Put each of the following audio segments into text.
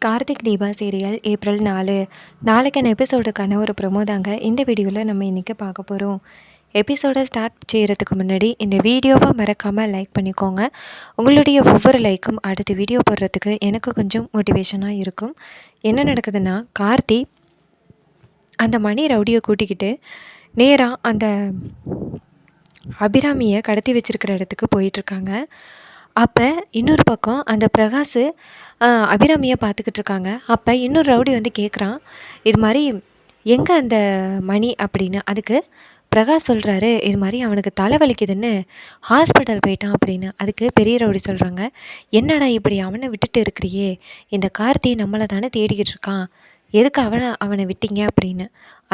Karthik Deepa serial April 4 நாளைக்கான எபிசோடுக்கான ஒரு promo தாங்க இந்த வீடியோவில் நம்ம இன்றைக்கி பார்க்க போகிறோம். எபிசோடை ஸ்டார்ட் செய்கிறதுக்கு முன்னாடி இந்த வீடியோவை மறக்காமல் லைக் பண்ணிக்கோங்க. உங்களுடைய ஒவ்வொரு லைக்கும் அடுத்த வீடியோ போடுறதுக்கு எனக்கு கொஞ்சம் மோட்டிவேஷனாக இருக்கும். என்ன நடக்குதுன்னா, கார்த்தி அந்த மணி ரவுடியை கூட்டிக்கிட்டு நேராக அந்த அபிராமியை கடத்தி வச்சிருக்கிற இடத்துக்கு போயிட்டுருக்காங்க. அப்போ இன்னொரு பக்கம் அந்த பிரகாஷ் அபிராமியை பார்த்துக்கிட்டு இருக்காங்க. அப்போ இன்னொரு ரவுடி வந்து கேட்குறான், இது மாதிரி எங்கே அந்த மணி அப்படின்னு. அதுக்கு பிரகாஷ் சொல்கிறாரு, இது மாதிரி அவனுக்கு தலைவலிக்குதுன்னு ஹாஸ்பிட்டல் போயிட்டான் அப்படின்னு. அதுக்கு பெரிய ரவுடி சொல்கிறாங்க, என்னடா இப்படி அவனை விட்டுட்டு இருக்கிறியே, இந்த கார்த்தி நம்மளை தானே தேடிக்கிட்டு இருக்கான், எதுக்கு அவனை விட்டீங்க அப்படின்னு.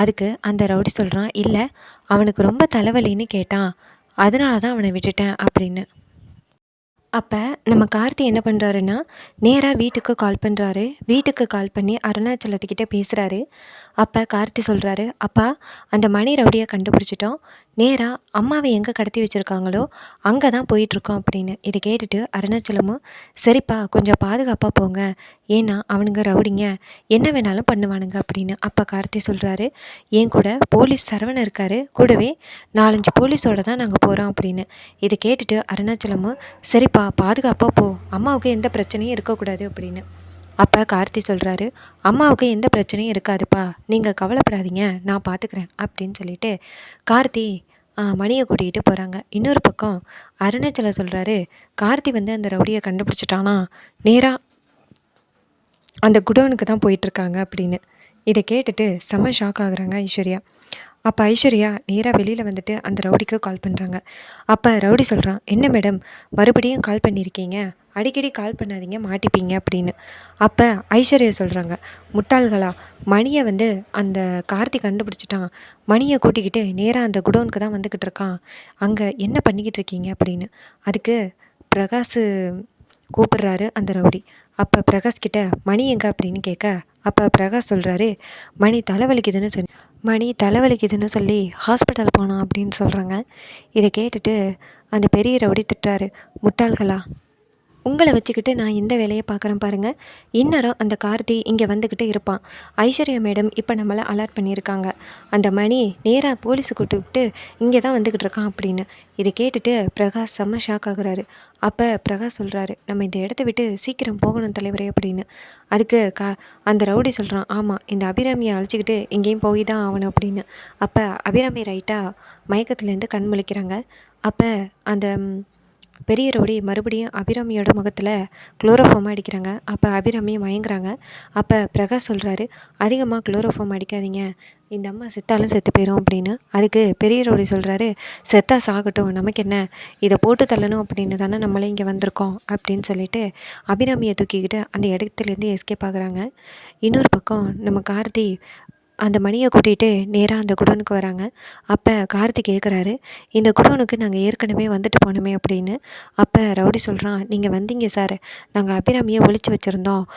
அதுக்கு அந்த ரவுடி சொல்கிறான், இல்லை அவனுக்கு ரொம்ப தலைவலின்னு கேட்டான், அதனால தான் அவனை விட்டுட்டேன் அப்படின்னு. அப்போ நம்ம கார்த்தி என்ன பண்ணுறாருன்னா, நேராக வீட்டுக்கு கால் பண்ணுறாரு. வீட்டுக்கு கால் பண்ணி அருணாச்சலத்துக்கிட்ட பேசுகிறாரு. அப்போ கார்த்தி சொல்கிறாரு, அப்பா அந்த மணி ரவுடியை கண்டுபிடிச்சிட்டோம், நேராக அம்மாவை எங்கே கடத்தி வச்சுருக்காங்களோ அங்கே தான் போயிட்டுருக்கோம் அப்படின்னு. இதை கேட்டுட்டு அருணாச்சலமும், சரிப்பா கொஞ்சம் பாதுகாப்பாக போங்க, ஏன்னா அவனுங்க ரவுடிங்க என்ன வேணாலும் பண்ணுவானுங்க அப்படின்னு. அப்போ கார்த்தி சொல்கிறாரு, என் கூட போலீஸ் சரவணன் இருக்கார், கூடவே 4-5 போலீஸோடு தான் நாங்கள் போகிறோம் அப்படின்னு. இதை கேட்டுட்டு அருணாச்சலமும், சரிப்பா பாதுகாப்பாக போ, அம்மாவுக்கு எந்த பிரச்சனையும் இருக்கக்கூடாது அப்படின்னு. அப்போ கார்த்தி சொல்கிறாரு, அம்மாவுக்கு எந்த பிரச்சனையும் இருக்காதுப்பா, நீங்கள் கவலைப்படாதீங்க, நான் பார்த்துக்கிறேன் அப்படின்னு சொல்லிட்டு கார்த்தி மணியை கூட்டிகிட்டு போகிறாங்க. இன்னொரு பக்கம் அருணாச்சலம் சொல்கிறாரு, கார்த்தி வந்து அந்த ரவுடியை கண்டுபிடிச்சிட்டானா, நேராக அந்த குடோனுக்கு தான் போயிட்டுருக்காங்க அப்படின்னு. இதை கேட்டுட்டு செம்ம ஷாக் ஆகுறாங்க ஐஸ்வர்யா. அப்போ ஐஸ்வர்யா நேராக வெளியில் வந்துட்டு அந்த ரவுடிக்கு கால் பண்ணுறாங்க. அப்போ ரவுடி சொல்கிறான், என்ன மேடம் மறுபடியும் கால் பண்ணியிருக்கீங்க, அடிக்கடி கால் பண்ணாதீங்க மாட்டிப்பீங்க அப்படின்னு. அப்போ ஐஸ்வர்யா சொல்கிறாங்க, முட்டாள்களா, மணியை வந்து அந்த கார்த்தி கண்டுபிடிச்சிட்டான், மணியை கூட்டிக்கிட்டு நேராக அந்த குடோனுக்கு தான் வந்துக்கிட்டு இருக்கான், அங்கே என்ன பண்ணிக்கிட்டு இருக்கீங்க அப்படின்னு. அதுக்கு பிரகாஷ் கூப்பிடுறாரு அந்த ரவுடி. அப்போ பிரகாஷ் கிட்ட மணி எங்கே அப்படின்னு கேட்க, அப்போ பிரகாஷ் சொல்கிறாரு, மணி தலைவலிக்குதுன்னு சொல்லி ஹாஸ்பிட்டல் போனான் அப்படின்னு சொல்கிறாங்க. இதை கேட்டுட்டு அந்த பெரிய ரவுடி திட்டுறாரு, முட்டாள்களா, உங்களை வச்சுக்கிட்டு நான் இந்த வேலையை பார்க்குறேன் பாருங்கள், இந்நேரம் அந்த கார்த்தி இங்கே வந்துக்கிட்டு இருப்பான், ஐஸ்வர்யா மேடம் இப்போ நம்மளை அலர்ட் பண்ணியிருக்காங்க, அந்த மணி நேராக போலீஸு கூப்பிட்டு இங்கே தான் வந்துக்கிட்டு இருக்கான் அப்படின்னு. இதை கேட்டுட்டு பிரகாஷ் செம்ம ஷாக் ஆகுறாரு. அப்போ பிரகாஷ் சொல்கிறாரு, நம்ம இந்த இடத்த விட்டு சீக்கிரம் போகணும் தலைவரே அப்படின்னு. அதுக்கு அந்த ரவுடி சொல்கிறான், ஆமாம் இந்த அபிராமியை அழைச்சிக்கிட்டு எங்கேயும் போய் தான் ஆகணும் அப்படின்னு. அப்போ அபிராமி ரைட்டாக மயக்கத்துலேருந்து கண் முழிக்கிறாங்க. அப்போ அந்த பெரிய ரவுடி மறுபடியும் அபிராமியோட முகத்தில் குளோரோஃபார்ம் அடிக்கிறாங்க. அப்போ அபிராமியை மயங்குறாங்க. அப்போ பிரகாஷ் சொல்கிறாரு, அதிகமாக குளோரோஃபார்ம் அடிக்காதீங்க, இந்த அம்மா செத்தாலும் செத்து போயிடும் அப்படின்னு. அதுக்கு பெரிய ரவுடி சொல்கிறாரு, செத்தா சாகட்டும், நமக்கு என்ன, இதை போட்டு தள்ளணும் அப்படின்னு தானே நம்மளே இங்கே வந்திருக்கோம் அப்படின்னு சொல்லிட்டு அபிராமியை தூக்கிக்கிட்டு அந்த இடத்துலேருந்து எஸ்கேப் ஆகுறாங்க. இன்னொரு பக்கம் நம்ம கார்த்தி அந்த மணியை கூட்டிகிட்டு நேராக அந்த குடோனுக்கு வராங்க. அப்போ கார்த்தி கேட்குறாரு, இந்த குடோனுக்கு நாங்கள் ஏற்கனவே வந்துட்டு போனோமே அப்படின்னு. அப்போ ரவுடி சொல்கிறான், நீங்கள் வந்தீங்க சார், நாங்கள் அபிராமியை ஒளிச்சு வச்சுருந்தோம்,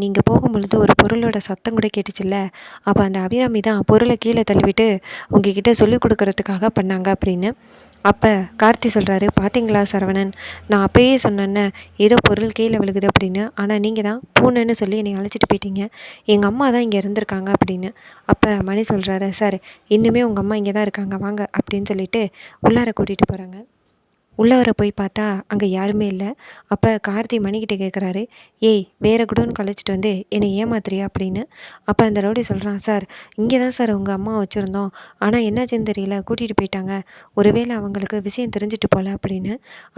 நீங்கள் போகும்பொழுது ஒரு பொருளோட சத்தம் கூட கேட்டுச்சுல்ல, அப்போ அந்த அபிராமி தான் பொருளை கீழே தள்ளிவிட்டு உங்ககிட்ட சொல்லிக் கொடுக்கறதுக்காக பண்ணாங்க அப்படின்னு. அப்போ கார்த்தி சொல்கிறாரு, பார்த்தீங்களா சரவணன், நான் அப்போயே சொன்னேன்னே ஏதோ பொருள் கீழே விழுகுது அப்படின்னு, ஆனால் நீங்கள் தான் பூனைன்னு சொல்லி என்னை அழைச்சிட்டு போயிட்டீங்க, எங்கள் அம்மா தான் இங்கே இருந்திருக்காங்க அப்படின்னு. அப்போ மணி சொல்கிறாரு, சார் இன்னுமே உங்கள் அம்மா இங்கே தான் இருக்காங்க வாங்க அப்படின்னு சொல்லிட்டு உள்ளார கூட்டிகிட்டு போகிறாங்க. உள்ளவரை போய் பார்த்தா அங்கே யாருமே இல்லை. அப்போ கார்த்தி மணிக்கிட்ட கேட்குறாரு, ஏய் வேறு குடோன்னு கழிச்சிட்டு வந்து என்னை ஏமாத்துறியா அப்படின்னு. அப்போ அந்த ரவுடி சொல்கிறான், சார் இங்கே தான் சார் உங்கள் அம்மா வச்சுருந்தோம், ஆனால் என்னாச்சுன்னு தெரியல கூட்டிகிட்டு போயிட்டாங்க, ஒருவேளை அவங்களுக்கு விஷயம் தெரிஞ்சிட்டு போகல அப்படின்னு.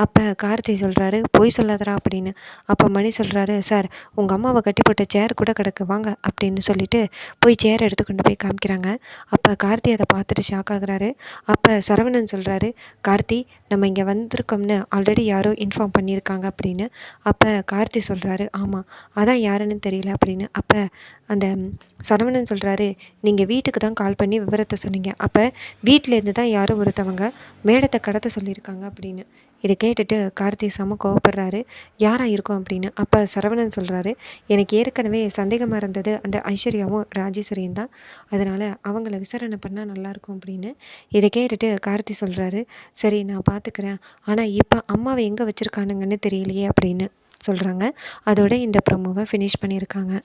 அப்போ கார்த்தி சொல்கிறாரு, பொய் சொல்லாதரா அப்படின்னு. அப்போ மணி சொல்கிறாரு, சார் உங்கள் அம்மாவை கட்டி போட்ட சேர் கூட கிடக்கு வாங்க அப்படின்னு சொல்லிட்டு போய் சேர் எடுத்து கொண்டு போய் காமிக்கிறாங்க. அப்போ கார்த்தி அதை பார்த்துட்டு ஷாக் ஆகுறாரு. அப்போ சரவணன் சொல்கிறாரு, கார்த்தி நம்ம இங்கே வந்திருக்கோம்னு ஆல்ரெடி யாரோ இன்ஃபார்ம் பண்ணியிருக்காங்க அப்படின்னு. அப்போ கார்த்தி சொல்கிறாரு, ஆமாம் அதான் யாருன்னு தெரியல அப்படின்னு. அப்போ அந்த சரவணன் சொல்கிறாரு, நீங்கள் வீட்டுக்கு தான் கால் பண்ணி விவரத்தை சொன்னீங்க, அப்போ வீட்டிலேருந்து தான் யாரோ ஒருத்தவங்க மேடத்தை கடத்த சொல்லியிருக்காங்க அப்படின்னு. இதை கேட்டுட்டு கார்த்தி செம கோவப்படுறாரு, யாராக இருக்கும் அப்படின்னு. அப்போ சரவணன் சொல்கிறாரு, எனக்கு ஏற்கனவே சந்தேகமாக இருந்தது அந்த ஐஸ்வர்யாவும் ராஜேஸ்வரியும் தான், அதனால் அவங்கள விசாரணை பண்ணால் நல்லாயிருக்கும் அப்படின்னு. இதை கேட்டுட்டு கார்த்தி சொல்கிறாரு, சரி நான் பார்த்துக்கிறேன், ஆனால் இப்போ அம்மாவை எங்கே வச்சுருக்கானுங்கன்னு தெரியலையே அப்படின்னு. சொல்கிறாங்க. அதோட இந்த ப்ரோமோவை ஃபினிஷ் பண்ணியிருக்காங்க.